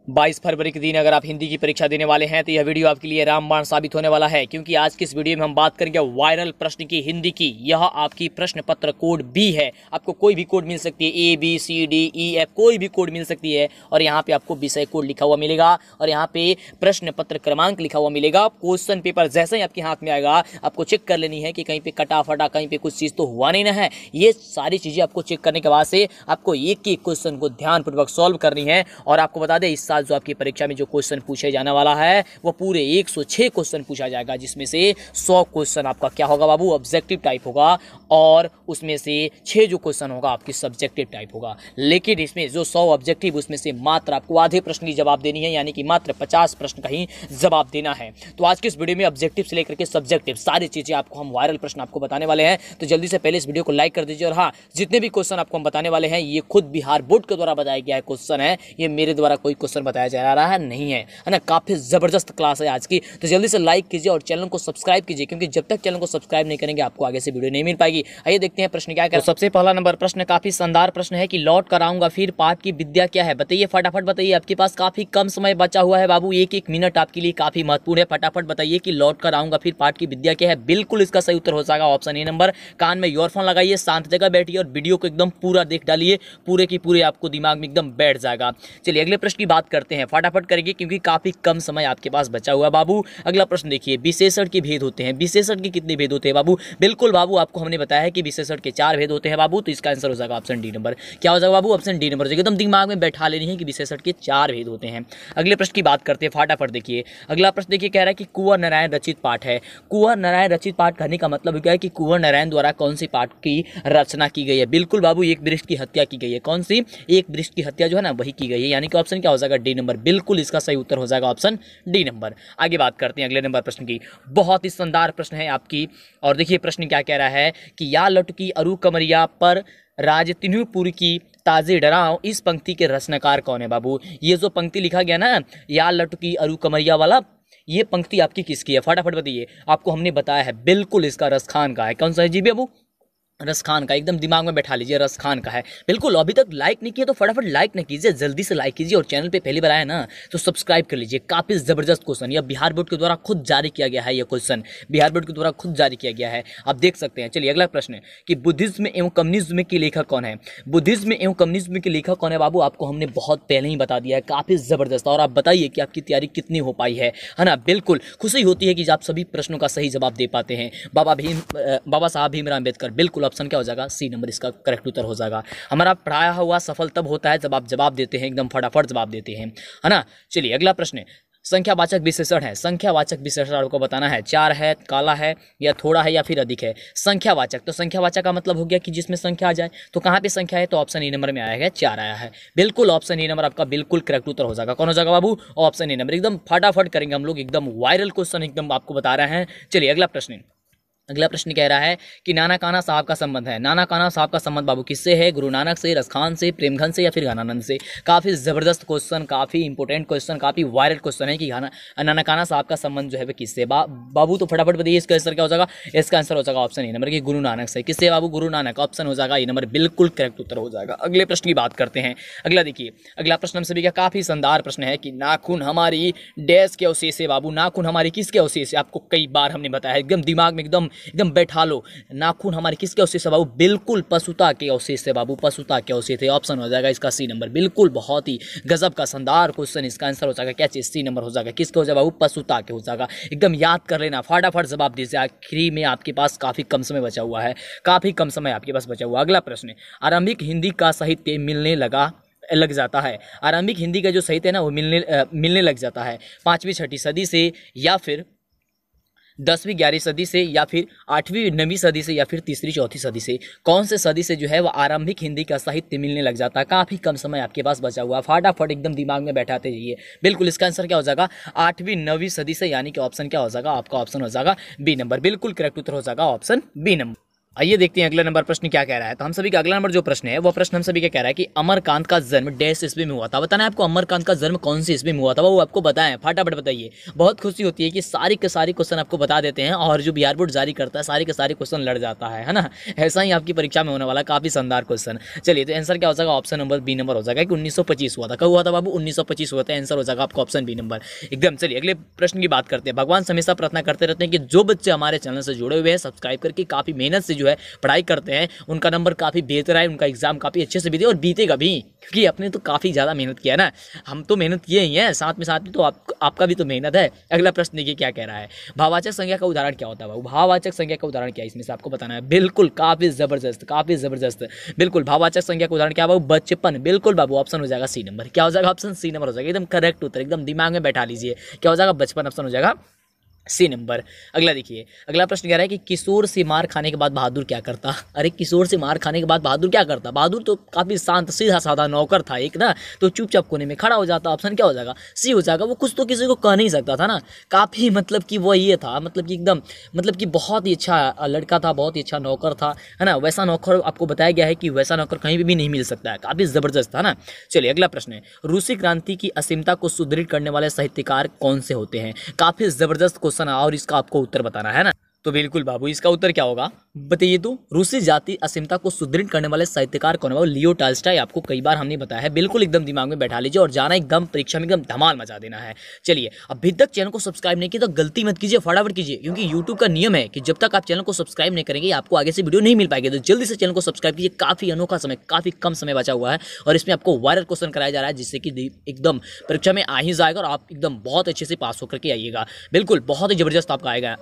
22 फरवरी के दिन अगर आप हिंदी की परीक्षा देने वाले हैं तो यह वीडियो आपके लिए रामबाण साबित होने वाला है, क्योंकि आज की इस वीडियो में हम बात करेंगे वायरल प्रश्न की हिंदी की। यह आपकी प्रश्न पत्र कोड बी है। आपको कोई भी कोड मिल सकती है, A B C D E F, कोई भी कोड मिल सकती है। और यहाँ पे आपको विषय कोड लिखा हुआ मिलेगा और यहाँ पे प्रश्न पत्र क्रमांक लिखा हुआ मिलेगा। क्वेश्चन पेपर जैसे ही आपके हाथ में आएगा आपको चेक कर लेनी है कि कहीं पे कटा फटा, कहीं पे कुछ चीज़ तो हुआ नहीं ना है। ये सारी चीज़ें आपको चेक करने के बाद से आपको एक एक क्वेश्चन को ध्यानपूर्वक सॉल्व करनी है। और आपको बता दें, इस साल जो आपकी परीक्षा में जो क्वेश्चन पूछे जाने वाला है वो पूरे 106 क्वेश्चन पूछा जाएगा, जिसमें से 100 क्वेश्चन आपका क्या होगा बाबू, ऑब्जेक्टिव टाइप होगा और उसमें से 6 जो क्वेश्चन होगा आपकी सब्जेक्टिव टाइप होगा। लेकिन इसमें जो 100 ऑब्जेक्टिव, उसमें से मात्र आपको आधे प्रश्न की जवाब देनी है, यानी कि मात्र 50 प्रश्न का ही जवाब देना है। तो आज के इस वीडियो में ऑब्जेक्टिव से लेकर के सब्जेक्टिव सारी चीजें आपको हम वायरल प्रश्न आपको बताने वाले हैं। तो जल्दी से पहले इस वीडियो को लाइक कर दीजिए। और हाँ, जितने भी क्वेश्चन आपको हम बताने वाले हैं ये खुद बिहार बोर्ड के द्वारा बताया गया है क्वेश्चन है, ये मेरे द्वारा कोई क्वेश्चन बताया जा रहा है नहीं है ना। काफी जबरदस्त क्लास है आज की। तो जल्दी से लाइक कीजिए और चैनल को सब्सक्राइब कीजिए, क्योंकि जब तक चैनल को सब्सक्राइब नहीं करेंगे आपको आगे से वीडियो नहीं मिल पाएगी। आइए देखते हैं प्रश्न क्या है। तो सबसे पहला नंबर प्रश्न काफी शानदार प्रश्न है कि लौट कर आऊंगा फिर पाठ की विद्या क्या है। बताइए, फटाफट बताइए। आपके पास काफी कम समय बचा हुआ है बाबू, एक एक मिनट आपके लिए काफी महत्वपूर्ण है। फटाफट बताइए कि लौट कर आऊंगा फिर पाठ की विद्या क्या है। बिल्कुल इसका सही उत्तर हो जाएगा ऑप्शन ए नंबर। कान में ईयरफोन लगाइए, शांत जगह बैठिए और वीडियो को एकदम पूरा देख डालिए, पूरे की पूरे आपको दिमाग में एकदम बैठ जाएगा। चलिए अगले प्रश्न की बात करते हैं, फटाफट करेंगे क्योंकि काफी कम समय आपके पास बचा हुआ बाबू। अगला प्रश्न देखिए, विशेषण के भेद होते हैं। विशेषण के कितने भेद होते हैं बाबू? बिल्कुल बाबू, आपको हमने बताया है कि विशेषण के 4 भेद होते हैं बाबू। तो इसका आंसर हो जाएगा ऑप्शन डी नंबर। क्या हो जाएगा बाबू? Option D number. एकदम दिमाग में बैठा लेनी है कि विशेषण के 4 भेद होते हैं। अगले प्रश्न की बात करते हैं, फटाफट देखिए। अगला प्रश्न देखिए, कह रहा है कि कुंवर नारायण रचित पाठ है। कुंवर नारायण रचित पाठ कहने का मतलब क्या है कि कुंवर नारायण द्वारा कौन सी पाठ की रचना की गई है। बिल्कुल बाबू, एक वृक्ष की हत्या की गई है। कौन सी? एक वृक्ष की हत्या जो है ना वही की गई है, यानी कि ऑप्शन क्या हो जाएगा? D number. बिल्कुल इसका सही उत्तर हो जाएगा ऑप्शन डी नंबर। आगे बात करते हैं अगले नंबर प्रश्न की। बहुत ही शानदार प्रश्न है आपकी। और देखिए प्रश्न क्या कह रहा है कि या लटकी अरु कमरिया पर राज तिन्हुपुर की ताजे डराओ, इस पंक्ति के रचनाकार कौन है बाबू? ये जो पंक्ति लिखा गया ना, या लटकी अरु कमरिया वाला, ये पंक्ति आपकी किसकी है? फटाफट बताइए। आपको हमने बताया है बिल्कुल इसका रसखान का है। कौन सा है जी बाबू? रसखान का। एकदम दिमाग में बैठा लीजिए, रसखान का है। बिल्कुल, अभी तक लाइक नहीं किया तो फटाफट लाइक नहीं कीजिए, जल्दी से लाइक कीजिए। और चैनल पे पहली बार आया ना तो सब्सक्राइब कर लीजिए। काफी जबरदस्त क्वेश्चन, यह बिहार बोर्ड के द्वारा खुद जारी किया गया है। यह क्वेश्चन बिहार बोर्ड के द्वारा खुद जारी किया गया है, आप देख सकते हैं। चलिए अगला प्रश्न कि बुद्धिज्म एवं कम्युनिज्म के लेखक कौन है। बुद्धिज्म एवं कम्युनिज्म के लेखक कौन है बाबू? आपको हमने बहुत पहले ही बता दिया है, काफी जबरदस्त। और आप बताइए कि आपकी तैयारी कितनी हो पाई है ना। बिल्कुल खुशी होती है कि आप सभी प्रश्नों का सही जवाब दे पाते हैं। बाबा साहब भीमराव अम्बेडकर। बिल्कुल ऑप्शन क्या हो जाएगा? सी नंबर इसका करेक्ट उत्तर हो जाएगा। हमारा पढ़ाया हुआ सफल तब होता है जब आप जवाब देते हैं, एकदम फटाफट जवाब देते हैं, है ना। चलिए अगला प्रश्न, संख्यावाचक विशेषण है। संख्यावाचक विशेषण आपको बताना है, 4 है, काला है, या थोड़ा है, या फिर अधिक है। संख्यावाचक, तो संख्यावाचक का मतलब हो गया कि जिसमें संख्या आ जाए। तो कहाँ पे संख्या है? तो ऑप्शन ए नंबर में आया है, 4 आया है। बिल्कुल ऑप्शन ए नंबर आपका बिल्कुल करेक्ट उत्तर हो जाएगा। कौन हो जाएगा बाबू? Option A number. एकदम फटाफट करेंगे हम लोग, एकदम वायरल क्वेश्चन एकदम आपको बता रहे हैं। चलिए अगला प्रश्न। अगला प्रश्न कह रहा है कि नाना काना साहब का संबंध है। नाना काना साहब का संबंध बाबू किससे है? गुरु नानक से, रसखान से, प्रेमघन से, या फिर ज्ञानानंद से। काफी जबरदस्त क्वेश्चन, काफी इंपॉर्टेंट क्वेश्चन, काफी वायरल क्वेश्चन है कि नाना काना साहब का संबंध जो है वह किससे बाबू? तो फटाफट बताइए इसका आंसर क्या हो जाएगा? इसका आंसर हो जाएगा ऑप्शन ए नंबर की गुरु नानक से। किससे बाबू? गुरु नानक। ऑप्शन हो जाएगा ए नंबर, बिल्कुल करेक्ट उत्तर हो जाएगा। अगले प्रश्न की बात करते हैं। अगला देखिए, अगला प्रश्न हम सभी का काफी शानदार प्रश्न है कि नाखून हमारी डैश के अवशेष है बाबू। नाखून हमारी किसके अवशेष है? आपको कई बार हमने बताया, एकदम दिमाग में एकदम बैठा लो। नाखून हमारे किसके अवशेष है बाबू? बिल्कुल पशुता के अवशेष है बाबू, पशुता के अवशेष है। ऑप्शन हो जाएगा इसका सी नंबर। बिल्कुल बहुत ही गजब का शानदार क्वेश्चन, इसका आंसर हो जाएगा क्या चीज? सी नंबर हो जाएगा। किसके हो जाएगा बाबू? पशुता के हो जाएगा। एकदम याद कर लेना, फटाफट जवाब दीजिए। आखिरी में आपके पास काफी कम समय बचा हुआ है, काफी कम समय आपके पास बचा हुआ। अगला प्रश्न, आरंभिक हिंदी का साहित्य मिलने लग जाता है। आरंभिक हिंदी का जो साहित्य है ना वो मिलने लग जाता है 5वीं 6वीं सदी से, या फिर 10वीं 11वीं सदी से, या फिर 8वीं 9वीं सदी से, या फिर 3री 4थी सदी से। कौन से सदी से जो है वो आरंभिक हिंदी का साहित्य मिलने लग जाता है? काफी कम समय आपके पास बचा हुआ है, फटाफट एकदम दिमाग में बैठाते जाइए। बिल्कुल इसका आंसर क्या हो जाएगा? 8वीं 9वीं सदी से, यानी कि ऑप्शन क्या हो जाएगा? आपका ऑप्शन हो जाएगा बी नंबर। बिल्कुल करेक्ट उत्तर हो जाएगा ऑप्शन बी नंबर। आइए देखते हैं अगला नंबर प्रश्न क्या कह रहा है। तो हम सभी का अगला नंबर जो प्रश्न है वो प्रश्न हम सभी का कह रहा है कि अमरकांत का जन्म डैश ईस्वी में हुआ था। बताना है आपको अमरकांत का जन्म कौन सी ईस्वी में हुआ था, वो आपको बताएं, फटाफट बताइए। बहुत खुशी होती है कि सारी के सारी क्वेश्चन आपको बता देते हैं और जो बिहार बोर्ड जारी करता है सारी के सारे क्वेश्चन लड़ जाता है ना। ऐसा ही आपकी परीक्षा में होने वाला काफी शानदार क्वेश्चन। चलिए, तो आंसर क्या हो जाएगा, ऑप्शन नंबर बी नंबर हो जाएगा कि 1925 हुआ था। कब हुआ था बाबू, 1925 हुआ था। आंसर हो जाएगा आपका ऑप्शन बी नंबर एकदम। चलिए अगले प्रश्न की बात करते हैं। भगवान से हमेशा प्रार्थना करते रहते हैं कि जो बच्चे हमारे चैनल से जुड़े हुए हैं, सब्सक्राइब करके काफी मेहनत से जो है पढ़ाई करते हैं, उनका नंबर काफी बेहतर है, उनका एग्जाम काफी अच्छे से बीते और बीतेगा भी, क्योंकि अपने तो काफी ज्यादा मेहनत किया ना। हम तो मेहनत किए ही हैं, साथ में तो आपका भी तो मेहनत है। अगला प्रश्न देखिए क्या कह रहा है। भाववाचक संज्ञा का उदाहरण क्या होता है। भाववाचक संज्ञा का उदाहरण क्या है, इसमें से आपको बताना है। बिल्कुल काफी जबरदस्त, काफी जबरदस्त। बिल्कुल भाववाचक संज्ञा का उदाहरण क्या बाबू, बचपन। बिल्कुल बाबू, ऑप्शन हो जाएगा सी नंबर। क्या हो जाएगा, ऑप्शन सी नंबर हो जाएगा एकदम करेक्ट उत्तर, एकदम दिमाग में बैठा लीजिए। क्या हो जाएगा, बचपन, ऑप्शन हो जाएगा सी नंबर। अगला देखिए, अगला प्रश्न कह रहा है कि किशोर से मार खाने के बाद बहादुर क्या करता। अरे किशोर से मार खाने के बाद बहादुर क्या करता। बहादुर तो काफी शांत सीधा साधा नौकर था एक ना, तो चुपचाप कोने में खड़ा हो जाता। ऑप्शन क्या हो जाएगा, सी हो जाएगा। वो कुछ तो किसी को कह नहीं सकता था ना, काफी मतलब कि वो ये था, मतलब कि एकदम मतलब कि बहुत ही अच्छा लड़का था, बहुत ही अच्छा नौकर था, है ना। वैसा नौकर आपको बताया गया है कि वैसा नौकर कहीं भी नहीं मिल सकता है, काफी जबरदस्त था ना। चलिए अगला प्रश्न है, रूसी क्रांति की असीमता को सुदृढ़ करने वाले साहित्यकार कौन से होते हैं। काफी जबरदस्त क्वेश्चन और इसका आपको उत्तर बताना है ना। तो बिल्कुल बाबू, इसका उत्तर क्या होगा बताइए। तो रूसी जाति असीमता को सुदृढ़ करने वाले साहित्यकार कौन है, वो लियो टॉल्स्टॉय। आपको कई बार हमने बताया है, बिल्कुल एकदम दिमाग में बैठा लीजिए और जाना एकदम परीक्षा में एकदम धमाल मचा देना है। चलिए, अभी तक चैनल को सब्सक्राइब नहीं किया तो गलती मत कीजिए, फटाफट कीजिए, क्योंकि यूट्यूब का नियम है कि जब तक आप चैनल को सब्सक्राइब नहीं करेंगे आपको आगे से वीडियो नहीं मिल पाएगी। तो जल्दी से चैनल को सब्सक्राइब कीजिए, काफी अनोखा समय, काफी कम समय बचा हुआ है और इसमें आपको वायरल क्वेश्चन कराया जा रहा है, जिससे कि एकदम परीक्षा में आ ही जाएगा और आप एकदम बहुत अच्छे से पास होकर के आइएगा। बिल्कुल बहुत ही जबरदस्त आपका आएगा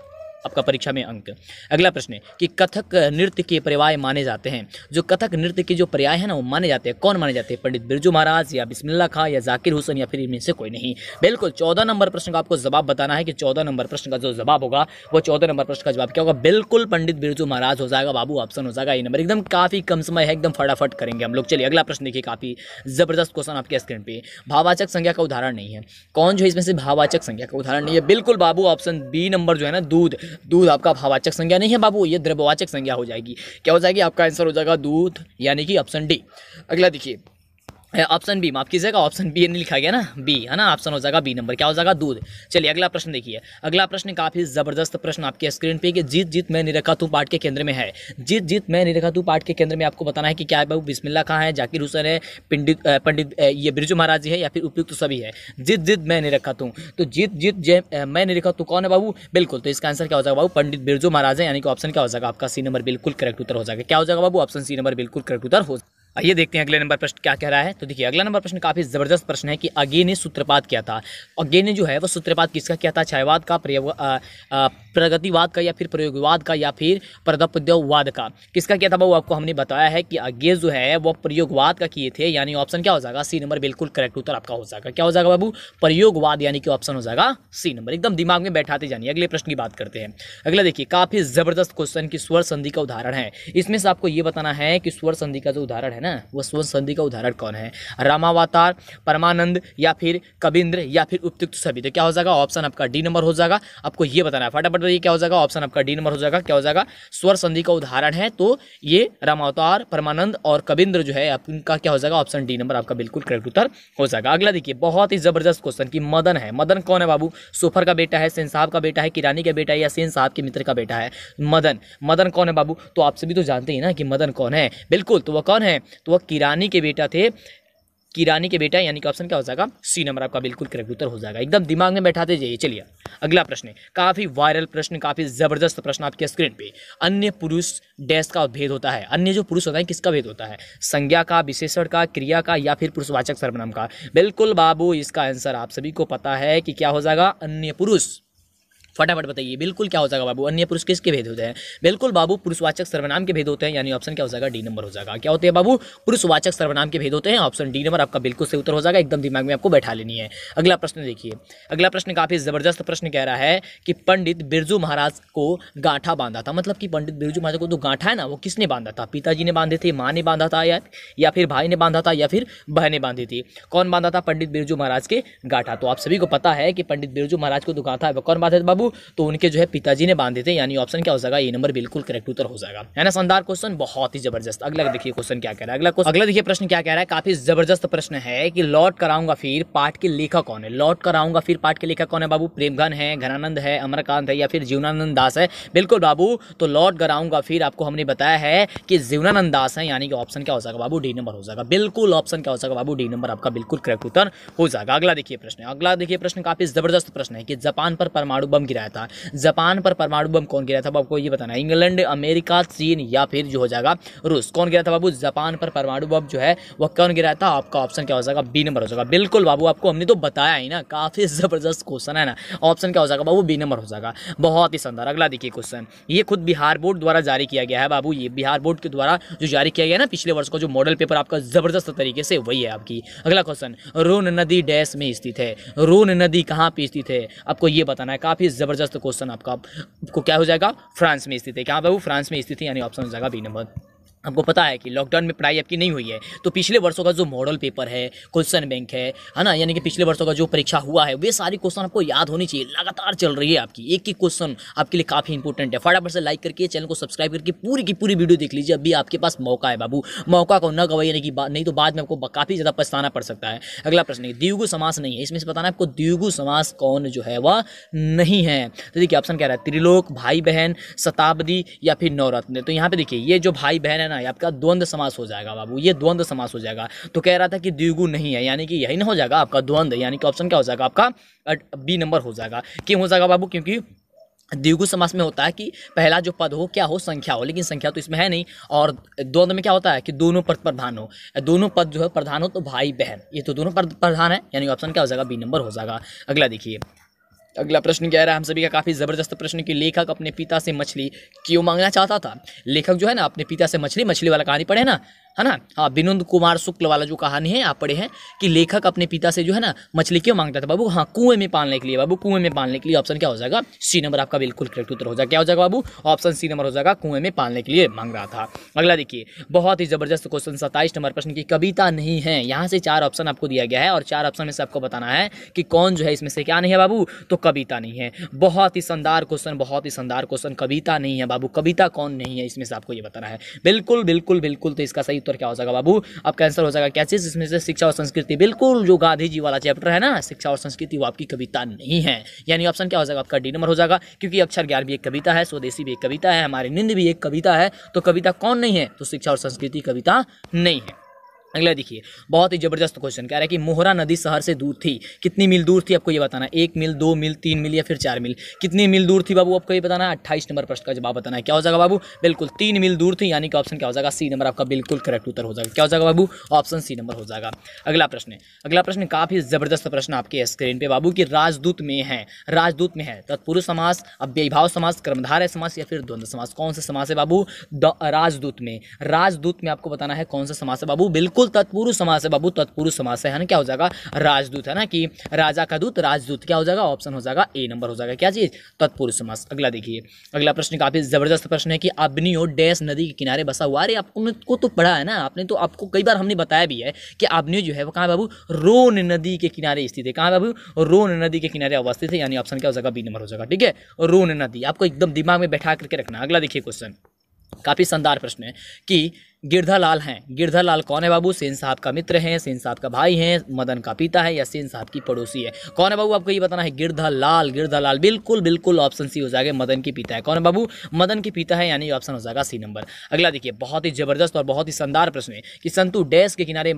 आपका परीक्षा में अंक। अगला प्रश्न है कि कथक नृत्य के पर्याय माने जाते हैं। जो कथक नृत्य के जो पर्याय है ना वो माने जाते हैं, कौन माने जाते हैं, पंडित बिरजू महाराज या बिस्मिल्लाह खां या जाकिर हुसैन या फिर इनमें से कोई नहीं। बिल्कुल 14 नंबर प्रश्न का आपको जवाब बताना है कि 14 नंबर प्रश्न का जो जवाब होगा वो 14 नंबर प्रश्न का जवाब क्या होगा, बिल्कुल पंडित बिरजू महाराज हो जाएगा बाबू, ऑप्शन हो जाएगा ए नंबर। एकदम काफी कम समय है, एकदम फटाफट करेंगे हम लोग। चलिए अगला प्रश्न देखिए, काफी जबरदस्त क्वेश्चन आपके स्क्रीन पे। भाववाचक संज्ञा का उदाहरण नहीं है, कौन जो है इसमें से भाववाचक संज्ञा का उदाहरण नहीं है। बिल्कुल बाबू, ऑप्शन बी नंबर जो है ना, दूध। दूध आपका भाववाचक संज्ञा नहीं है बाबू, ये द्रव्यवाचक संज्ञा हो जाएगी। क्या हो जाएगी, आपका आंसर हो जाएगा दूध, यानी कि ऑप्शन डी। अगला देखिए, ऑप्शन बी, माफ कीजिएगा, ऑप्शन बी नहीं लिखा गया ना, बी है ना, ऑप्शन हो जाएगा बी नंबर। क्या हो जाएगा, दूध। चलिए अगला प्रश्न देखिए, अगला प्रश्न काफी जबरदस्त प्रश्न आपके स्क्रीन पे कि जीत जीत मैं निरखा तू पाठ के केंद्र में है। जीत जीत मैं निरखा तू पाठ के केंद्र में आपको बताना है कि क्या है बाबू, बिस्मिल्लाह खां है, जाकिर हुसैन है, पंडित ये बिरजू महाराज जी है या फिर उपयुक्त सभी है। जीत जीत मैं निरखा तू, तो जीत जीत मैं निरखा तू कौन है बाबू, बिल्कुल। तो इसका आंसर क्या हो जाएगा बाबू, पंडित बिरजू महाराज है, यानी कि ऑप्शन क्या हो जाएगा आपका सी नंबर, बिल्कुल करेक्ट उत्तर हो जाएगा। क्या हो जाएगा बाबू, ऑप्शन सी नंबर बिल्कुल करेक्ट उत्तर हो। आइए देखते हैं अगले नंबर प्रश्न क्या कह रहा है। तो देखिए अगला नंबर प्रश्न काफी जबरदस्त प्रश्न है कि अगे ने सूत्रपात किया था। अगे ने जो है वो सूत्रपात किसका किया था, छायावाद का, प्रगतिवाद का या फिर प्रयोगवाद का या फिर प्रदप्यवाद का, किसका किया था बाबू। आपको हमने बताया है कि अगे जो है वो प्रयोगवाद का किए थे, यानी ऑप्शन क्या हो जाएगा, सी नंबर बिल्कुल करेक्ट उत्तर आपका हो जाएगा। क्या हो जाएगा बाबू, प्रयोगवाद, यानी कि ऑप्शन हो जाएगा सी नंबर। एकदम दिमाग में बैठाते जानिए। अगले प्रश्न की बात करते हैं। अगला देखिए, काफी जबरदस्त क्वेश्चन की स्वर संधि का उदाहरण है। इसमें से आपको ये बताना है कि स्वर संधि का जो उदाहरण है ना, वो स्वर संधि का उदाहरण कौन है, रामावतार, परमानंद या फिर कबींद्र या फिर उपयुक्त सभी। तो क्या हो जाएगा, ऑप्शन आपका डी नंबर हो जाएगा। आपको ये बताना है, फटाफट बताइए क्या हो जाएगा, ऑप्शन आपका डी नंबर हो जाएगा। क्या हो जाएगा, स्वर संधि का उदाहरण है तो ये रामावतार, परमानंद और कबींद्र जो है आपका क्या हो जाएगा, ऑप्शन डी नंबर आपका बिल्कुल करेक्ट उत्तर हो जाएगा। अगला देखिए, बहुत ही जबरदस्त क्वेश्चन की मदन है। मदन कौन है बाबू, सोफर का बेटा है, सेन साहब का बेटा है, किरानी का बेटा है या सेन साहब के मित्र का बेटा है। मदन, मदन कौन है बाबू, तो आप सभी तो जानते हैं ना कि मदन कौन है। बिल्कुल, तो वह कौन है, तो वह किरानी के बेटा थे, किरानी के बेटा, यानी कि ऑप्शन क्या हो जाएगा, सी नंबर आपका बिल्कुल करेक्ट उत्तर हो जाएगा। एकदम दिमाग में बैठाते जाइए। चलिए अगला प्रश्न है, काफी वायरल प्रश्न, काफी जबरदस्त प्रश्न आपके स्क्रीन पे। अन्य पुरुष डैश का भेद होता है। अन्य जो पुरुष होता है किसका भेद होता है, संज्ञा का, विशेषण का, क्रिया का या फिर पुरुषवाचक सर्वनाम का। बिल्कुल बाबू, इसका आंसर आप सभी को पता है कि क्या हो जाएगा, अन्य पुरुष। फटाफट बताइए बिल्कुल क्या हो जाएगा बाबू, अन्य पुरुष किसके भेद होते हैं। बिल्कुल बाबू, पुरुषवाचक सर्वनाम के भेद होते हैं, यानी ऑप्शन क्या हो जाएगा, डी नंबर हो जाएगा। क्या होते हैं बाबू, पुरुषवाचक सर्वनाम के भेद होते हैं, ऑप्शन डी नंबर आपका बिल्कुल सही उत्तर हो जाएगा। एकदम दिमाग में आपको बैठा लेनी है। अगला प्रश्न देखिए, अगला प्रश्न काफी जबरदस्त प्रश्न कह रहा है कि पंडित बिरजू महाराज को गांठा बांधा था। मतलब कि पंडित बिरजू महाराज को जो गांठा है ना वो किसने बांधा था, पिताजी ने बांधे थे, माँ ने बांधा था या फिर भाई ने बांधा था या फिर बहन ने बांधी थी। कौन बांधा था पंडित बिरजू महाराज के गांठा, तो आप सभी को पता है कि पंडित बिरजू महाराज को जो गांठा है वो कौन बांधे थे बाबू, बाबू, तो उनके जो है पिताजी ने बांधे थे, यानी ऑप्शन क्या हो जाएगा, ये नंबर बिल्कुल करेक्ट उत्तर हो जाएगा, है ना। शानदार क्वेश्चन, बहुत ही जबरदस्त। अगला देखिए क्वेश्चन क्या कह रहा है, अगला देखिए प्रश्न क्या कह रहा है, काफी जबरदस्त प्रश्न है कि लौट कर आऊंगा फिर पाठ के लेखक कौन है। लौट कर आऊंगा फिर पाठ के लेखक कौन है बाबू, प्रेमघन है, घनानंद है, अमरकांत है या फिर जीवनानंद दास है। बिल्कुल बाबू, तो लौट कर आऊंगा फिर आपको हमने बताया है कि जीवनानंद दास है, यानी कि ऑप्शन क्या हो जाएगा बाबू, डी नंबर हो जाएगा। बिल्कुल ऑप्शन क्या हो जाएगा बाबू, डी नंबर आपका बिल्कुल करेक्ट उत्तर हो जाएगा। अगला देखिए प्रश्न काफी जबरदस्त प्रश्न है कि जापान पर परमाणु बम गिराया था। जापान पर परमाणु बम कौन गिराया था बाबू, आपको ये बताना है। इंग्लैंड, अमेरिका, चीन या फिर जो हो जाएगा रूस। कौन गिराया था बाबू, जापान पर परमाणु बम जो है वह कौन गिराया था, आपका ऑप्शन क्या हो जाएगा, बी नंबर हो जाएगा। बिल्कुल बाबू, आपको हमने तो बताया ही ना, काफी जबरदस्त क्वेश्चन है ना। ऑप्शन क्या हो जाएगा बाबू, बी नंबर हो जाएगा। बहुत ही शानदार। अगला देखिए क्वेश्चन, ये खुद बिहार बोर्ड द्वारा जारी किया गया है बाबू, ये बिहार बोर्ड के द्वारा जो जारी किया गया ना पिछले वर्ष का जो मॉडल पेपर आपका जबरदस्त तरीके से, वही है आपकी। अगला क्वेश्चन, रोन नदी डैश में स्थित है। रोन नदी कहाँ पे स्थित है, आपको ये बताना है। काफी जबरदस्त क्वेश्चन आपको क्या हो जाएगा, फ्रांस में स्थित है। कहाँ बाबू, फ्रांस में स्थित है, यानी ऑप्शन हो जाएगा बी नंबर। आपको पता है कि लॉकडाउन में पढ़ाई आपकी नहीं हुई है, तो पिछले वर्षों का जो मॉडल पेपर है, क्वेश्चन बैंक है ना, यानी कि पिछले वर्षों का जो परीक्षा हुआ है वे सारी क्वेश्चन आपको याद होनी चाहिए। लगातार चल रही है आपकी, एक ही क्वेश्चन आपके लिए काफी इंपॉर्टेंट है। फटाफट से लाइक करके चैनल को सब्सक्राइब करके पूरी की पूरी वीडियो देख लीजिए, अभी आपके पास मौका है बाबू, मौका को न गवाइए, नहीं तो बाद में आपको काफी ज्यादा पछताना पड़ सकता है। अगला प्रश्न है, द्विगु समास नहीं है, इसमें से बताना है आपको द्विगु समास कौन जो है वह नहीं है। तो देखिए ऑप्शन क्या रहा है, त्रिलोक, भाई बहन, शताब्दी या फिर नवरत्न। तो यहाँ पे देखिए ये जो भाई बहन है ना, ये आपका द्वंद्व समास हो जाएगा बाबू, ये द्वंद्व समास हो जाएगा। तो कह रहा था कि द्विगु नहीं है, यानी कि यही ना हो जाएगा आपका द्वंद्व, यानी कि ऑप्शन क्या हो जाएगा आपका बी नंबर हो जाएगा। क्यों हो जाएगा बाबू, क्योंकि द्विगु समास में होता है कि पहला जो पद हो क्या हो, संख्या हो, लेकिन संख्या तो इसमें है नहीं। और द्वंद्व में क्या होता है कि दोनों पद प्रधान हो, दोनों पद जो है प्रधान हो, तो भाई बहन ये तो दोनों पद प्रधान है, यानी ऑप्शन क्या हो जाएगा, बी नंबर हो जाएगा। अगला देखिए, अगला प्रश्न क्या रहा है हम सभी का, काफी जबरदस्त प्रश्न कि लेखक अपने पिता से मछली क्यों मांगना चाहता था। लेखक जो है ना अपने पिता से मछली वाला कहानी पढ़े ना, है ना, हाँ, विनोद कुमार शुक्ल वाला जो कहानी है आप पढ़े हैं कि लेखक अपने पिता से जो है ना मछली क्यों मांगता था बाबू, हाँ, कुएं में पालने के लिए बाबू, कुएं में पालने के लिए। ऑप्शन क्या हो जाएगा, सी नंबर आपका बिल्कुल करेक्ट उत्तर हो जाएगा। क्या हो जाएगा बाबू, ऑप्शन सी नंबर हो जाएगा, कुएं में पालने के लिए मांग रहा था। अगला देखिए, बहुत ही जबरदस्त क्वेश्चन 27 नंबर प्रश्न की कविता नहीं है। यहाँ से 4 ऑप्शन आपको दिया गया है और 4 ऑप्शन में से आपको बताना है कि कौन जो है इसमें से क्या नहीं है बाबू, तो कविता नहीं है। बहुत ही शानदार क्वेश्चन, बहुत ही शानदार क्वेश्चन, कविता नहीं है बाबू, कविता कौन नहीं है इसमें से आपको ये बताना है। बिल्कुल बिल्कुल बिल्कुल, तो इसका सही उत्तर क्या हो जाएगा बाबू, आपका आंसर हो जाएगा क्या चीज, इसमें से शिक्षा और संस्कृति। बिल्कुल, जो गांधी जी वाला चैप्टर है ना, शिक्षा और संस्कृति, वो आपकी कविता नहीं है, यानी ऑप्शन क्या हो जाएगा आपका डी नंबर हो जाएगा। क्योंकि अक्षर ज्ञान भी एक कविता है, स्वदेशी भी एक कविता है, हमारी नींद भी एक कविता है, तो कविता कौन नहीं है, तो शिक्षा और संस्कृति कविता नहीं है। अगला देखिए, बहुत ही जबरदस्त क्वेश्चन कह रहा है कि मोहरा नदी शहर से दूर थी, कितनी मील दूर थी आपको ये बताना है, 1 मील, 2 मील, 3 मील या फिर 4 मील। कितनी मील दूर थी बाबू आपको ये बताना है। 28 नंबर प्रश्न का जवाब बताना है। क्या हो जाएगा बाबू, बिल्कुल 3 मील दूर थी, यानी कि ऑप्शन क्या हो जाएगा, सी नंबर आपका बिल्कुल करेक्ट उत्तर हो जाएगा। क्या हो जाएगा बाबू, ऑप्शन सी नंबर हो जाएगा। अगला प्रश्न काफी जबरदस्त प्रश्न आपके स्क्रीन पे बाबू कि राजदूत में है, राजदूत में है तत्पुरुष समास, अव्ययीभाव समास, कर्मधारय समास या फिर द्वंद्व समास। कौन सा समास है बाबू, राजदूत में। राजदूत में आपको बताना है कौन सा समास है बाबू, बिल्कुल तत्पुरुष समास है बाबू, तत्पुरुष समास है ना। क्या हो जाएगा, राजदूत है ना, कि राजा का दूत राजदूत। क्या हो जाएगा, ऑप्शन हो जाएगा ए नंबर हो जाएगा। क्या चीज, तत्पुरुष समास। अगला देखिए, अगला प्रश्न काफी जबरदस्त प्रश्न है कि अबनियो डैश नदी के किनारे बसा हुआ। अरे आपको तो पढ़ा है ना आपने, तो आपको कई बार हमने बताया भी है कि अबनियो जो है वो कहाँ बाबू, रोन नदी के किनारे स्थित है। कहाँ बाबू, रोन नदी के किनारे अवस्थित है, यानी ऑप्शन क्या हो जाएगा, बी नंबर हो जाएगा। ठीक है, रोन नदी आपको एकदम दिमाग में बैठा करके रखना। अगला देखिए क्वेश्चन, काफी शानदार प्रश्न है कि गिरधालाल हैं, गिरधालाल कौन है बाबू, सेन साहब का मित्र है, सेन साहब का भाई है, मदन का पिता है या सेन साहब की पड़ोसी है। कौन है बाबू, आपको ये बताना है। गिरधालाल, गिरधालाल बिल्कुल बिल्कुल ऑप्शन सी हो जाएगा, मदन के पिता है। कौन है बाबू, मदन के पिता है, यानी ऑप्शन हो जाएगा सी नंबर। अगला देखिए, बहुत ही जबरदस्त और बहुत ही शानदार प्रश्न है कि संतु डैश के किनारे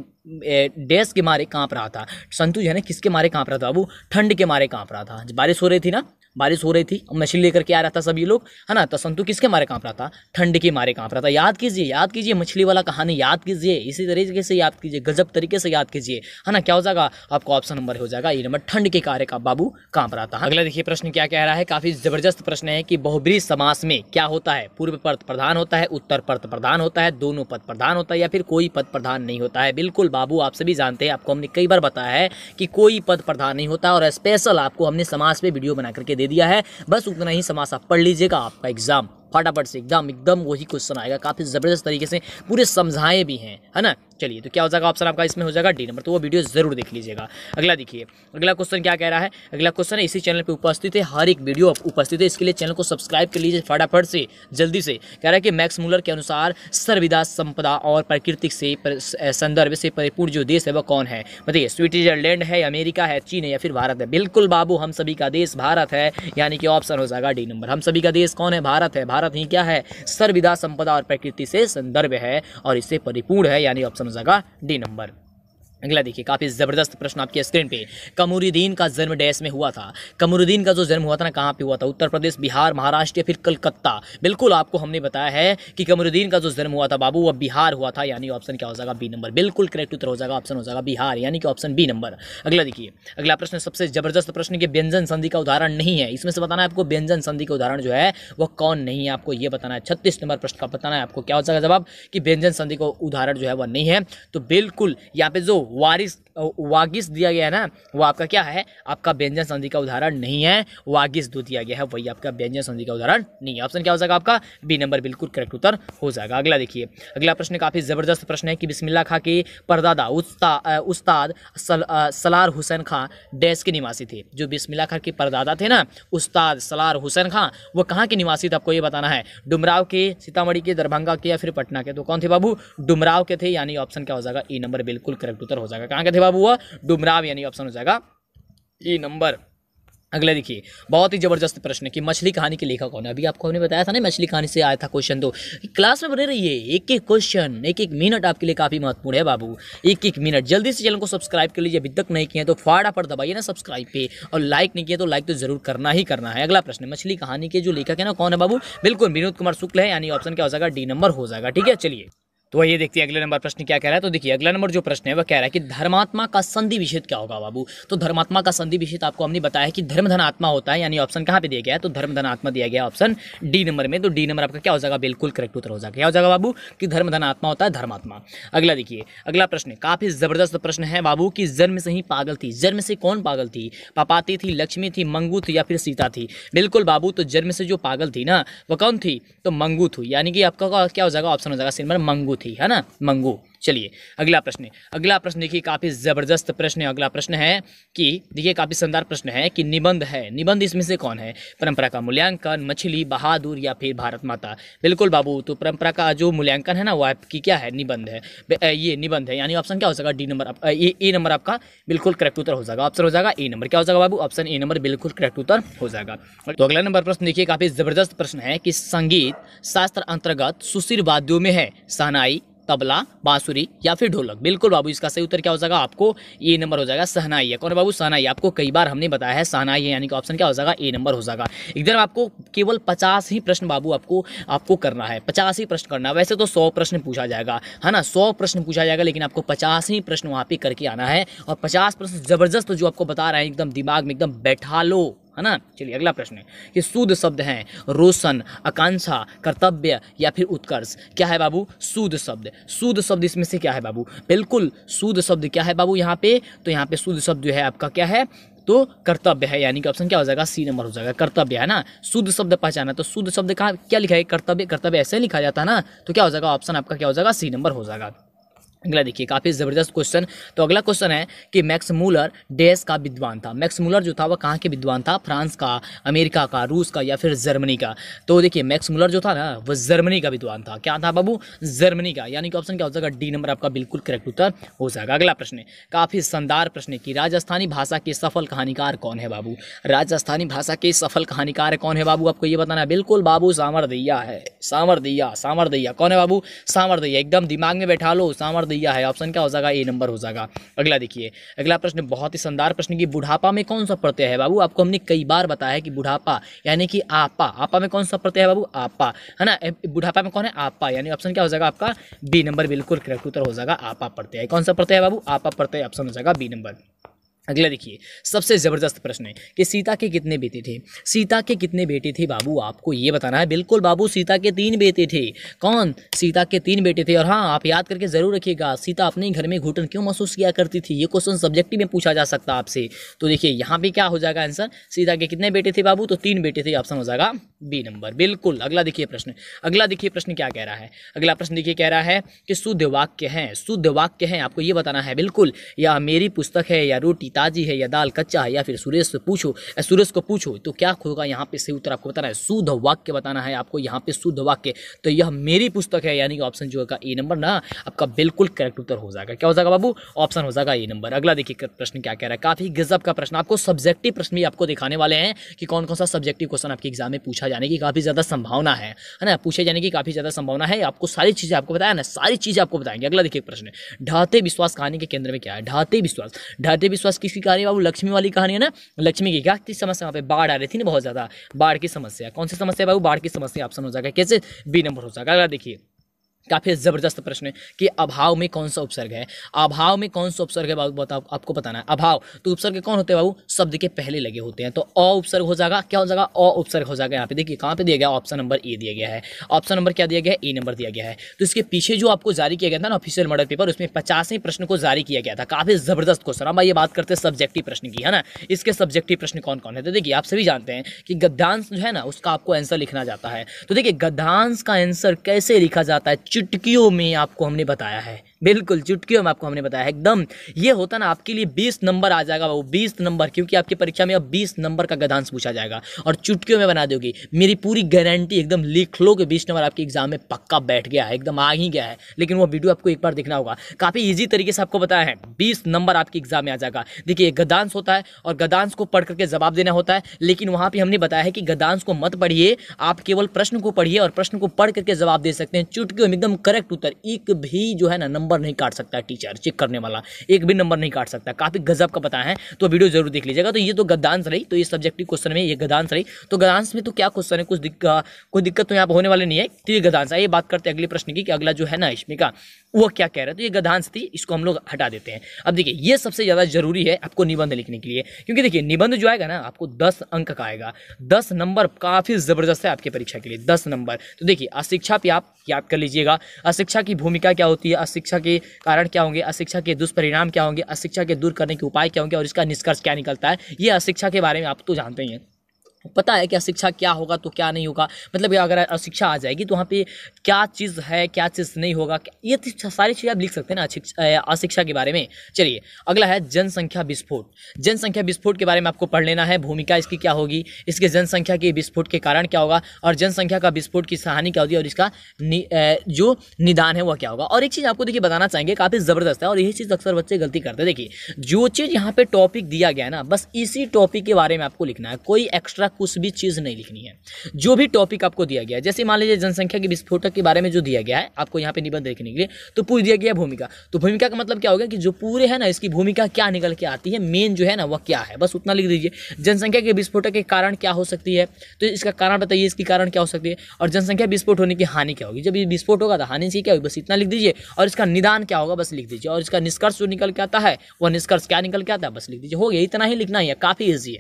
डैश के मारे कांप रहा था। संतु जो है ना किसके मारे कांप रहा था बाबू, ठंड के मारे कांप रहा था। बारिश हो रही थी ना, बारिश हो रही थी, मछली लेकर के आ रहा था सभी लोग, है ना, तो संतु किसके मारे कांप रहा था, ठंड के मारे कांप रहा था। याद कीजिए मछली वाला कहानी याद कीजिए, इसी तरीके से याद कीजिए, गजब तरीके से याद कीजिए, है ना। क्या हो जाएगा आपको, ऑप्शन नंबर हो जाएगा ए नंबर, ठंड के कार्य का बाबू कांप रहा था। अगला देखिए प्रश्न क्या कह रहा है, काफी जबरदस्त प्रश्न है कि बहुब्रीहि समास में क्या होता है, पूर्व पद प्रधान होता है, उत्तर पद प्रधान होता है, दोनों पद प्रधान होता है या फिर कोई पद प्रधान नहीं होता है। बिल्कुल बाबू, आप सभी जानते हैं, आपको हमने कई बार बताया है कि कोई पद प्रधान नहीं होता, और स्पेशल आपको हमने समास पे वीडियो बना करके दे दिया है। बस उतना ही समास आप पढ़ लीजिएगा, आपका एग्जाम फटाफट से एकदम एकदम वही क्वेश्चन आएगा, काफी जबरदस्त तरीके से पूरे समझाए भी हैं, है ना। चलिए तो क्या हो जाएगा ऑप्शन आपका इसमें हो जाएगा डी नंबर, तो वो वीडियो जरूर देख लीजिएगा। अगला देखिए, अगला क्वेश्चन क्या कह रहा है। अगला क्वेश्चन है इसी चैनल पे उपस्थित है, हर एक वीडियो उपस्थित है, इसके लिए चैनल को सब्सक्राइब कर लीजिए फटाफट से जल्दी से। कह रहा है कि मैक्स मूलर के अनुसार सर्वविदा संपदा और प्राकृतिक से संदर्भ से परिपूर्ण जो देश है वह कौन है। बताइए, स्विट्जरलैंड है, अमेरिका है, चीन है या फिर भारत है। बिल्कुल बाबू, हम सभी का देश भारत है, यानी कि ऑप्शन हो जाएगा डी नंबर। हम सभी का देश कौन है, भारत है। भारत ही क्या है, सर्वविदा संपदा और प्रकृति से संदर्भ है और इससे परिपूर्ण है, यानी ऑप्शन हो जाएगा डी नंबर। अगला देखिए, काफी जबरदस्त प्रश्न आपके स्क्रीन पे। कमरुद्दीन का जन्म डैश में हुआ था। कमरुद्दीन का जो जन्म हुआ था ना, कहाँ पे हुआ था, उत्तर प्रदेश, बिहार, महाराष्ट्र या फिर कलकत्ता। बिल्कुल आपको हमने बताया है कि कमरुद्दीन का जो जन्म हुआ था बाबू वह बिहार हुआ था, यानी ऑप्शन क्या हो जाएगा बी नंबर। बिल्कुल करेक्ट उत्तर हो जाएगा, ऑप्शन हो जाएगा बिहार, यानी कि ऑप्शन बी नंबर। अगला देखिए, अगला प्रश्न सबसे जबरदस्त प्रश्न के व्यंजन संधि का उदाहरण नहीं है, इसमें से बताना है आपको व्यंजन संधि का उदाहरण जो है वह कौन नहीं है, आपको यह बताना है। 36 नंबर प्रश्न का बताना है आपको क्या हो जाएगा जवाब, कि व्यंजन संधि का उदाहरण जो है वह नहीं है। तो बिल्कुल यहाँ पे जो वागिस दिया गया है ना, वो आपका क्या है, आपका व्यंजन संधि का उदाहरण नहीं है। वागिस दो दिया गया है, वही आपका व्यंजन संधि का उदाहरण नहीं है। ऑप्शन क्या हो जाएगा आपका बी नंबर, बिल्कुल करेक्ट उत्तर हो जाएगा। अगला देखिए, अगला प्रश्न काफी जबरदस्त प्रश्न है कि बिस्मिल्लाह खां के परदादा उस्ताद सलार हुसैन खां डैश के निवासी थे। जो बिस्मिल्लाह खां के परदादा थे ना, उस्ताद सलार हुसैन खां, वो कहाँ के निवासी थे, आपको ये बताना है। डुमराव के, सीतामढ़ी के, दरभंगा के या फिर पटना के। तो कौन थे बाबू, डुमराव के थे, यानी ऑप्शन क्या हो जाएगा ई नंबर, बिल्कुल करेक्ट उत्तर हो जाएगा। कहाँ के थे बाबू, वो डुमराव, यानी ऑप्शन हो जाएगा ई नंबर। अगला देखिए, बहुत ही जबरदस्त प्रश्न है कि मछली कहानी के लेखक कौन है। अभी आपको हमने बताया था ना, मछली कहानी से आया था क्वेश्चन, तो क्लास में बने रहिए। एक एक क्वेश्चन, एक एक मिनट आपके लिए काफी महत्वपूर्ण है बाबू, एक एक मिनट। जल्दी से चैनल को सब्सक्राइब कर लीजिए, अभी तक नहीं किए तो फटाफट दबाइए ना सब्सक्राइब पे, और लाइक नहीं किया तो लाइक तो जरूर करना ही करना है। अगला प्रश्न, मछली कहानी के जो लेखक है ना कौन है बाबू, बिल्कुल विनोद कुमार शुक्ल है, यानी ऑप्शन क्या हो जाएगा डी नंबर हो जाएगा। ठीक है, चलिए तो ये देखते हैं अगले नंबर प्रश्न क्या कह रहा है। तो देखिए, अगला नंबर जो प्रश्न है वह कह रहा है कि धर्मात्मा का संधि विच्छेद क्या होगा बाबू। तो धर्मात्मा का संधि विच्छेद आपको हमने बताया कि धर्म धन आत्मा होता है, यानी ऑप्शन कहाँ पे दिया गया है, तो धर्म धन आत्मा दिया गया ऑप्शन डी नंबर में। तो डी नंबर आपका क्या हो जाएगा, बिल्कुल करेक्ट उत्तर हो जाएगा। क्या हो जाएगा बाबू, कि धर्म धन आत्मा होता है धर्मात्मा। अगला देखिए, अगला प्रश्न काफी जबरदस्त प्रश्न है बाबू कि जन्म से ही पागल थी। जन्म से कौन पागल थी, पापाती थी, लक्ष्मी थी, मंगू थी या फिर सीता थी। बिल्कुल बाबू, तो जन्म से जो पागल थी ना वह कौन थी, तो मंगू थी, यानी कि आपका क्या हो जाएगा, ऑप्शन हो जाएगा सी नंबर, मंगू थी, है ना, मंगू। चलिए अगला प्रश्न, अगला प्रश्न देखिए काफी जबरदस्त प्रश्न है। अगला प्रश्न है कि देखिए काफी शानदार प्रश्न है कि निबंध है, निबंध इसमें से कौन है, परंपरा का मूल्यांकन, मछली, बहादुर या फिर भारत माता। बिल्कुल बाबू, तो परंपरा का जो मूल्यांकन है ना वो आपकी क्या है, निबंध है, ये निबंध है, यानी ऑप्शन क्या हो जाएगा डी नंबर, ए नंबर आपका बिल्कुल करेक्ट उत्तर हो जाएगा। ऑप्शन हो जाएगा ए नंबर। क्या हो जाएगा बाबू, ऑप्शन ए नंबर बिल्कुल करेक्ट उत्तर हो जाएगा। तो अगला नंबर प्रश्न देखिए काफी जबरदस्त प्रश्न है कि संगीत शास्त्र अंतर्गत सुशील वाद्यों में है सहनाई, तबला, बांसुरी या फिर ढोलक। बिल्कुल बाबू, इसका सही उत्तर क्या हो जाएगा, आपको ए नंबर हो जाएगा, सहनाई है। कौन है बाबू, सहनाई। आपको कई बार हमने बताया है सहनाई है, यानी कि ऑप्शन क्या हो जाएगा, ए नंबर हो जाएगा। एकदम आपको केवल 50 ही प्रश्न बाबू आपको करना है, 50 ही प्रश्न करना है। वैसे तो 100 प्रश्न पूछा जाएगा, है ना, 100 प्रश्न पूछा जाएगा, लेकिन आपको 50 ही प्रश्न वहाँ पे करके आना है। और 50 प्रश्न जबरदस्त जो आपको बता रहे हैं, एकदम दिमाग में एकदम बैठा लो, है ना। चलिए अगला प्रश्न है कि शुद्ध शब्द हैं रोशन, आकांक्षा, कर्तव्य या फिर उत्कर्ष। क्या है बाबू, शुद्ध शब्द। शुद्ध शब्द इसमें से क्या है बाबू, बिल्कुल शुद्ध शब्द क्या है बाबू यहाँ पे, तो यहाँ पे शुद्ध शब्द जो है आपका क्या है, तो कर्तव्य है, यानी कि ऑप्शन क्या हो जाएगा, सी नंबर हो जाएगा। कर्तव्य है ना, शुद्ध शब्द पहचाना, तो शुद्ध शब्द कहाँ क्या लिखा है, कर्तव्य। कर्तव्य ऐसे लिखा जाता है ना, तो क्या हो जाएगा, ऑप्शन आपका क्या हो जाएगा, सी नंबर हो जाएगा। अगला देखिए काफी जबरदस्त क्वेश्चन। तो अगला क्वेश्चन है कि मैक्स मूलर डैश का विद्वान था। मैक्स मूलर जो था वह कहाँ के विद्वान था, फ्रांस का, अमेरिका का, रूस का या फिर जर्मनी का। तो देखिए मैक्स मूलर जो था ना वह जर्मनी का विद्वान था। क्या था बाबू, जर्मनी का, यानी कि ऑप्शन क्या हो जाएगा, डी नंबर आपका बिल्कुल करेक्ट उत्तर हो जाएगा। अगला प्रश्न काफी शानदार प्रश्न है कि राजस्थानी भाषा के सफल कहानीकार कौन है बाबू। राजस्थानी भाषा के सफल कहानीकार कौन है बाबू, आपको ये बताना है। बिल्कुल बाबू, सामरदैया है, सामरदैया। सामरदैया कौन है बाबू, सामरदैया, एकदम दिमाग में बैठा लो, सामरदैया है। ऑप्शन क्या हो जाएगा, ए नंबर हो जाएगा। अगला देखिए, अगला प्रश्न बहुत ही शानदार प्रश्न की बुढ़ापा में कौन सा प्रत्यय है बाबू। आपको हमने कई बार बताया है कि बुढ़ापा यानी कि आपा, आपा में कौन सा प्रत्यय है बाबू, आपा, है ना। बुढ़ापा में कौन है, आपा, यानी ऑप्शन क्या हो जाएगा आपका बी नंबर बिल्कुल करेक्ट उत्तर हो जाएगा। आपा प्रत्यय, कौन सा प्रत्यय है बाबू, आपा प्रत्यय, ऑप्शन हो जाएगा बी नंबर। अगला देखिए, सबसे जबरदस्त प्रश्न है कि सीता के कितने बेटे थे। सीता के कितने बेटे थे बाबू, आपको ये बताना है। बिल्कुल बाबू, सीता के 3 बेटे थे। कौन? सीता के 3 बेटे थे। और हाँ, आप याद करके जरूर रखिएगा, सीता अपने घर में घुटन क्यों महसूस किया करती थी। ये क्वेश्चन सब्जेक्टिव में पूछा जा सकता है आपसे। तो देखिए यहाँ पे क्या हो जाएगा आंसर, सीता के कितने बेटे थे बाबू, तो 3 बेटे थे। ऑप्शन हो जाएगा बी नंबर। बिल्कुल। अगला देखिए प्रश्न, अगला देखिए प्रश्न क्या कह रहा है। अगला प्रश्न देखिए कह रहा है कि शुद्ध वाक्य है, शुद्ध वाक्य है, आपको ये बताना है। बिल्कुल, या मेरी पुस्तक है, या रोटी ताजी है, या दाल कच्चा है, या फिर सूरज से पूछो, सूरज को पूछो, तो क्या होगा यहाँ पे सही उत्तर आपको बताना है। शुद्ध वाक्य बताना है आपको यहाँ पे, शुद्ध वाक्य। तो यह मेरी पुस्तक है, यानी कि ऑप्शन जो है ए नंबर ना आपका बिल्कुल करेक्ट उत्तर हो जाएगा। क्या हो जाएगा बाबू, ऑप्शन हो जाएगा ए नंबर। अगला देखिए प्रश्न क्या कह रहा है, काफी गजब का प्रश्न। आपको सब्जेक्टिव प्रश्न भी आपको दिखाने वाले हैं कि कौन कौन सा सब्जेक्टिव क्वेश्चन आपके एग्जाम में पूछा जाने की काफी ज्यादा संभावना है ना, पूछे जाने की काफी ज्यादा संभावना है। आपको सारी चीजें आपको बताया ना, सारी चीजें आपको बताएंगे। अगला देखिए प्रश्न, ढाते विश्वास कहानी के केंद्र में क्या है। ढाते विश्वास, ढाते विश्वास किसकी कहानी बाबू, लक्ष्मी वाली कहानी है ना। लक्ष्मी की क्या किस समस्या, वहाँ पे बाढ़ आ रही थी ना बहुत ज्यादा, बाढ़ की समस्या। कौन सी समस्या बाबू, बाढ़ की समस्या। ऑप्शन हो जाएगा कैसे, बी नंबर हो जाएगा। अगला देखिए, काफी जबरदस्त प्रश्न है कि अभाव में कौन सा उपसर्ग है। अभाव में कौन सा उपसर्ग है बाबू, बताओ, आपको बताना है। अभाव तो उपसर्ग कौन होते हैं बाबू, शब्द के पहले लगे होते हैं। तो अ उपसर्ग हो जाएगा। क्या हो जाएगा, अ उपसर्ग हो जाएगा। यहाँ पे देखिए कहाँ पे दिया गया, ऑप्शन नंबर ए दिया गया है। ऑप्शन नंबर क्या दिया गया है, ए नंबर दिया गया है। तो इसके पीछे जो आपको जारी किया गया था ना ऑफिशियल मॉडल पेपर, उसमें 50वें प्रश्न को जारी किया गया था। काफी जबरदस्त क्वेश्चन। अब ये बात करते हैं सब्जेक्टिव प्रश्न की, है ना। इसके सब्जेक्टिव प्रश्न कौन कौन है, तो देखिए आप सभी जानते हैं कि गद्यांश जो है ना उसका आपको आंसर लिखना जाता है। तो देखिए गद्यांश का आंसर कैसे लिखा जाता है, चुटकियों में आपको हमने बताया है। बिल्कुल चुटकियों में आपको हमने बताया है एकदम। ये होता ना आपके लिए 20 नंबर आ जाएगा वो, 20 नंबर, क्योंकि आपकी परीक्षा में अब 20 नंबर का गद्यांश पूछा जाएगा और चुटकियों में बना दोगे। मेरी पूरी गारंटी, एकदम लिख लो कि 20 नंबर आपके एग्जाम में पक्का बैठ गया है, एकदम आ ही गया है। लेकिन वो वीडियो आपको एक बार देखना होगा, काफी ईजी तरीके से आपको बताया है। 20 नंबर आपके एग्जाम में आ जाएगा। देखिए गद्यांश होता है और गद्यांश को पढ़ करके जवाब देना होता है, लेकिन वहां पर हमने बताया है कि गद्यांश को मत पढ़िए, आप केवल प्रश्न को पढ़िए और प्रश्न को पढ़ करके जवाब दे सकते हैं। चुटकियों में एकदम करेक्ट उत्तर, एक भी जो है ना नंबर नहीं काट सकता है टीचर, चेक करने वाला एक भी नंबर नहीं काट सकता। काफी गजब का पता है, तो वीडियो जरूर देख लीजिएगा। तो ये तो गद्यांश रही, तो ये सब्जेक्टिव क्वेश्चन में ये गद्यांश रही। तो गद्यांश में तो क्या क्वेश्चन है, कोई दिक्कत तो यहाँ पर होने वाले नहीं है। तो ये गद्यांश है। ये बात करते हैं अगले प्रश्न की कि अगला जो है ना इसमें का वो क्या कह रहा है। तो ये गद्यांश थी, इसको हम लोग हटा देते हैं। अब देखिए ये सबसे ज्यादा जरूरी है आपको निबंध लिखने के लिए, क्योंकि देखिए निबंध जो आएगा ना आपको 10 अंक का आएगा। 10 नंबर काफी जबरदस्त है आपकी परीक्षा के लिए, 10 नंबर। तो देखिए अशिक्षा पे आप याद कर लीजिएगा, अशिक्षा की भूमिका क्या होती है, अशिक्षा के कारण क्या होंगे, अशिक्षा के दुष्परिणाम क्या होंगे, अशिक्षा के दूर करने के उपाय क्या होंगे और इसका निष्कर्ष क्या निकलता है। ये अशिक्षा के बारे में आप तो जानते ही हैं, पता है कि अशिक्षा क्या होगा तो क्या नहीं होगा। मतलब अगर अशिक्षा आ जाएगी तो वहाँ पे क्या चीज़ है, क्या चीज़ नहीं होगा, ये सारी चीज़ें आप लिख सकते हैं ना अशिक्षा के बारे में। चलिए अगला है जनसंख्या विस्फोट। जनसंख्या विस्फोट के बारे में आपको पढ़ लेना है, भूमिका इसकी क्या होगी, इसके जनसंख्या के विस्फोट के कारण क्या होगा और जनसंख्या का विस्फोट की कहानी क्या होती है और इसका जो निदान है वह क्या होगा। और एक चीज़ आपको देखिए बताना चाहेंगे, काफ़ी ज़बरदस्त है और यही चीज़ अक्सर बच्चे गलती करते हैं। देखिए जो चीज़ यहाँ पे टॉपिक दिया गया है ना, बस इसी टॉपिक के बारे में आपको लिखना है, कोई एक्स्ट्रा कुछ भी चीज नहीं लिखनी है। जो भी टॉपिक आपको दिया गया है, जैसे मान लीजिए जनसंख्या के विस्फोटक के बारे में जो दिया गया है आपको यहाँ पे निबंध लिखने के लिए, तो पूछ दिया गया भूमिका। तो भूमिका का मतलब क्या होगा कि जो पूरे है ना इसकी भूमिका क्या निकल के आती है, मेन जो है ना वह क्या है, बस उतना लिख दीजिए। जनसंख्या के विस्फोटक के कारण क्या हो सकती है, तो इसका कारण बताइए, इसकी कारण क्या हो सकती है, और जनसंख्या विस्फोट होने की हानि क्या होगी। जब ये विस्फोट होगा तो हानि से क्या होगी, बस इतना लिख दीजिए। और इसका निदान क्या होगा, बस लिख दीजिए। और इसका निष्कर्ष जो निकल के आता है वह निष्कर्ष क्या निकल के आता है, बस लिख दीजिए। हो गया, इतना ही लिखना ही है, काफी ईजी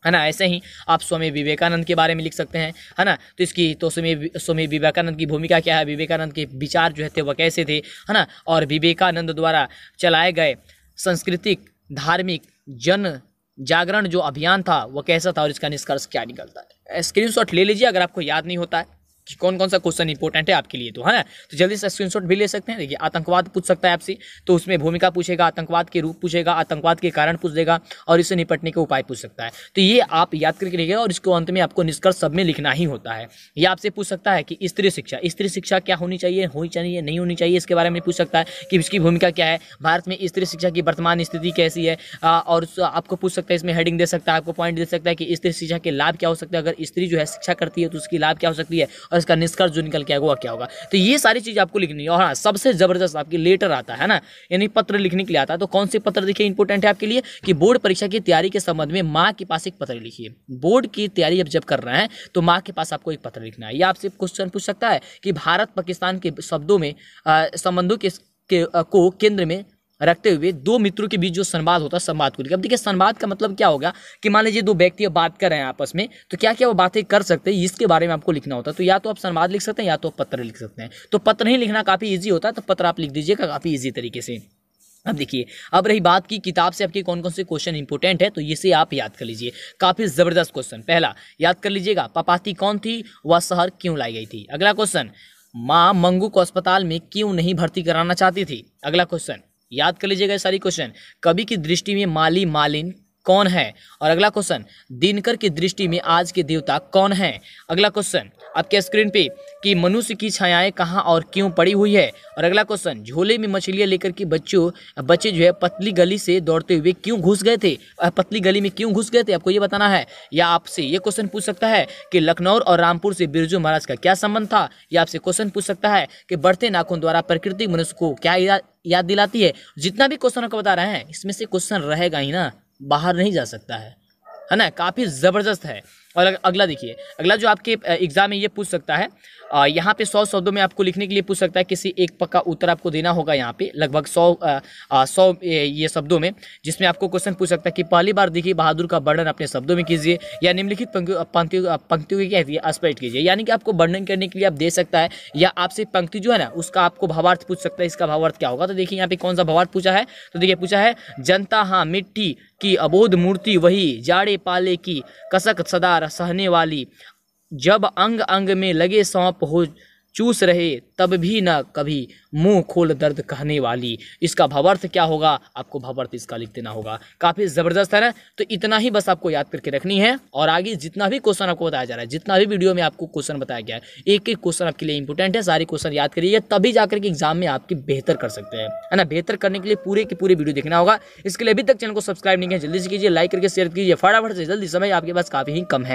है ना। ऐसे ही आप स्वामी विवेकानंद के बारे में लिख सकते हैं, है ना। तो इसकी तो स्वामी विवेकानंद की भूमिका क्या है, विवेकानंद के विचार जो थे वह कैसे थे, है ना। और विवेकानंद द्वारा चलाए गए सांस्कृतिक धार्मिक जन जागरण जो अभियान था वह कैसा था और इसका निष्कर्ष क्या निकलता है। स्क्रीनशॉट ले लीजिए अगर आपको याद नहीं होता है कि कौन कौन सा क्वेश्चन इंपॉर्टेंट है आपके लिए, तो है ना। तो जल्दी से स्क्रीनशॉट भी ले सकते हैं। देखिए आतंकवाद पूछ सकता है आपसे, तो उसमें भूमिका पूछेगा, आतंकवाद के रूप पूछेगा, आतंकवाद के कारण पूछ देगा और इससे निपटने के उपाय पूछ सकता है। तो ये आप याद करके लिखिएगा और इसको अंत में आपको निष्कर्ष सब में लिखना ही होता है। ये आपसे पूछ सकता है कि स्त्री शिक्षा क्या होनी चाहिए, नहीं होनी चाहिए, इसके बारे में पूछ सकता है कि इसकी भूमिका क्या है, भारत में स्त्री शिक्षा की वर्तमान स्थिति कैसी है। और आपको पूछ सकता है, इसमें हेडिंग दे सकता है, आपको पॉइंट दे सकता है कि स्त्री शिक्षा के लाभ क्या हो सकते हैं, अगर स्त्री जो है शिक्षा करती है तो उसकी लाभ क्या हो सकती है और इसका निष्कर्ष जो निकल के आएगा क्या होगा। तो ये सारी चीज आपको लिखनी है। और हाँ, सबसे जबरदस्त आपकी लेटर आता है ना, यानी पत्र लिखने के लिए आता है। तो कौन से पत्र देखिए इंपॉर्टेंट है आपके लिए कि बोर्ड परीक्षा की तैयारी के संबंध में माँ के पास एक पत्र लिखिए। बोर्ड की तैयारी जब कर रहे हैं तो माँ के पास आपको एक पत्र लिखना है। या आपसे क्वेश्चन पूछ सकता है कि भारत पाकिस्तान के शब्दों में संबंधों को केंद्र में रखते हुए दो मित्रों के बीच जो संवाद होता है संवाद को लेकर। अब देखिए संवाद का मतलब क्या होगा कि मान लीजिए दो व्यक्ति बात कर रहे हैं आपस में, तो क्या क्या वो बातें कर सकते हैं इसके बारे में आपको लिखना होता है। तो या तो आप संवाद लिख सकते हैं या तो पत्र लिख सकते हैं। तो पत्र ही लिखना काफी ईजी होता है, तो पत्र आप लिख दीजिएगा काफी ईजी तरीके से। अब देखिए, अब रही बात की किताब से आपके कौन कौन से क्वेश्चन इंपोर्टेंट है, तो इसे आप याद कर लीजिए। काफी जबरदस्त क्वेश्चन। पहला याद कर लीजिएगा, पपाती कौन थी, वह शहर क्यों लाई गई थी। अगला क्वेश्चन, माँ मंगू को अस्पताल में क्यों नहीं भर्ती कराना चाहती थी। अगला क्वेश्चन याद कर लीजिएगा सारी क्वेश्चन। कवि की दृष्टि में माली मालिन कौन है। और अगला क्वेश्चन, दिनकर की दृष्टि में आज के देवता कौन है। अगला क्वेश्चन आपके स्क्रीन पे कि मनुष्य की छायाएं कहाँ और क्यों पड़ी हुई है। और अगला क्वेश्चन, झोले में मछलियां लेकर के बच्चे जो है पतली गली से दौड़ते हुए क्यों घुस गए थे, पतली गली में क्यों घुस गए थे, आपको ये बताना है। या आपसे ये क्वेश्चन पूछ सकता है कि लखनऊ और रामपुर से बिरजू महाराज का क्या संबंध था। या आपसे क्वेश्चन पूछ सकता है कि बढ़ते नाखून द्वारा प्रकृति मनुष्य को क्या याद दिलाती है। जितना भी क्वेश्चन आपको बता रहे हैं इसमें से क्वेश्चन रहेगा ही ना, बाहर नहीं जा सकता है ना। काफी जबरदस्त है। और अगला देखिए, अगला जो आपके एग्जाम में ये पूछ सकता है, यहाँ पे 100 शब्दों में आपको लिखने के लिए पूछ सकता है। किसी एक पक्का उत्तर आपको देना होगा यहाँ पे लगभग 100 ये शब्दों में, जिसमें आपको क्वेश्चन पूछ सकता है कि पहली बार देखिए बहादुर का वर्णन अपने शब्दों में कीजिए या निम्नलिखित पंक्तियों की क्या स्पष्ट कीजिए। यानी कि आपको वर्णन करने के लिए आप दे सकता है, या आपसे पंक्ति जो है ना उसका आपको भावार्थ पूछ सकता है, इसका भावार्थ क्या होगा। तो देखिए यहाँ पे कौन सा भावार्थ पूछा है, तो देखिए पूछा है, जनता हाँ मिट्टी की अबोध मूर्ति वही, जाड़े पाले की कसक सदा सहने वाली, जब अंग अंग में लगे सौंप हो चूस रहे, तब भी न कभी मुंह खोल दर्द कहने वाली। इसका भावार्थ क्या होगा, आपको भावार्थ इसका लिख देना होगा। काफी जबरदस्त है ना। तो इतना ही बस आपको याद करके रखनी है, और आगे जितना भी क्वेश्चन आपको बताया जा रहा है, जितना भी वीडियो में आपको क्वेश्चन बताया गया है, एक एक क्वेश्चन आपके लिए इंपॉर्टेंट है। सारे क्वेश्चन याद करिए, तभी जाकर के एग्जाम में आपकी बेहतर कर सकते हैं, है ना। बेहतर करने के लिए पूरे के पूरे वीडियो देखना होगा। इसके लिए अभी तक चैनल को सब्सक्राइब नहीं किया, जल्दी से कीजिए, लाइक करके शेयर कीजिए फटाफट से, जल्दी, समय आपके पास काफी ही कम है।